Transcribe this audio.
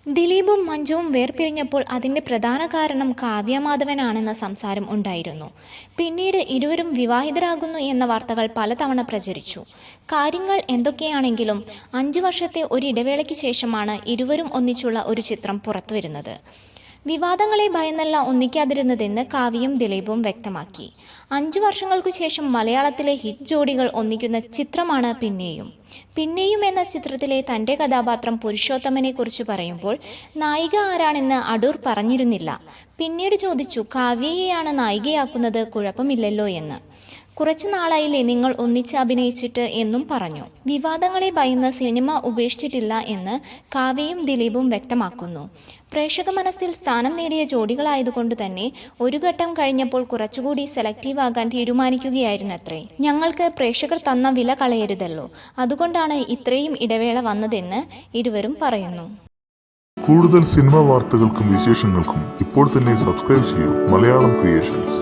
ദിലീപും മഞ്ജുവും വേർപിരിഞ്ഞപ്പോൾ അതിന്റെ പ്രധാന കാരണം കാവ്യമാധവനാണെന്ന സംസാരം ഉണ്ടായിരുന്നു. പിന്നീട് ഇരുവരും വിവാഹിതരാകുന്നു എന്ന വാർത്തകൾ പലതവണ പ്രചരിച്ചു. കാര്യങ്ങൾ എന്തൊക്കെയാണെങ്കിലും 5 വർഷത്തെ ഒരിടവേളയ്ക്ക് ശേഷമാണ് ഇരുവരും ഒന്നിച്ചുള്ള ഒരു ചിത്രം പുറത്തുവരുന്നത്. വിവാദങ്ങളെ ഭയന്നല്ല ഒന്നിക്കാതിരുന്നതെന്ന് കാവ്യയും ദിലീപും വ്യക്തമാക്കി. 5 വർഷങ്ങൾക്കു ശേഷം മലയാളത്തിലെ ഹിറ്റ് ജോഡികൾ ഒന്നിക്കുന്ന ചിത്രമാണ് പിന്നെയും എന്ന ചിത്രത്തിലെ തന്റെ കഥാപാത്രം പുരുഷോത്തമനെ കുറിച്ച് പറയുമ്പോൾ നായിക ആരാണെന്ന് അടൂർ പറഞ്ഞിരുന്നില്ല. പിന്നീട് ചോദിച്ചു, കാവ്യയെയാണ് നായികയാക്കുന്നത്, കുഴപ്പമില്ലല്ലോ എന്ന്. കുറച്ചു നാളായില്ലേ നിങ്ങൾ ഒന്നിച്ച് അഭിനയിച്ചിട്ട് എന്നും പറഞ്ഞു. വിവാദങ്ങളെ ഭയന്ന് സിനിമ ഉപേക്ഷിച്ചിട്ടില്ല എന്ന് കാവ്യയും ദിലീപും വ്യക്തമാക്കുന്നു. പ്രേക്ഷക മനസ്സിൽ സ്ഥാനം നേടിയ ജോഡികളായതുകൊണ്ട് തന്നെ ഒരു ഘട്ടം കഴിഞ്ഞപ്പോൾ കുറച്ചുകൂടി സെലക്റ്റീവ് ആകാൻ തീരുമാനിക്കുകയായിരുന്നത്രേ. ഞങ്ങൾക്ക് പ്രേക്ഷകർ തന്ന വില കളയരുതല്ലോ, അതുകൊണ്ടാണ് ഇത്രയും ഇടവേള വന്നതെന്ന് ഇരുവരും പറയുന്നു. കൂടുതൽ സിനിമാ വാർത്തകൾക്കും വിശേഷങ്ങൾക്കും ഇപ്പോൾ തന്നെ സബ്സ്ക്രൈബ് ചെയ്യൂ മലയാളം ക്രിയേഷൻസ്.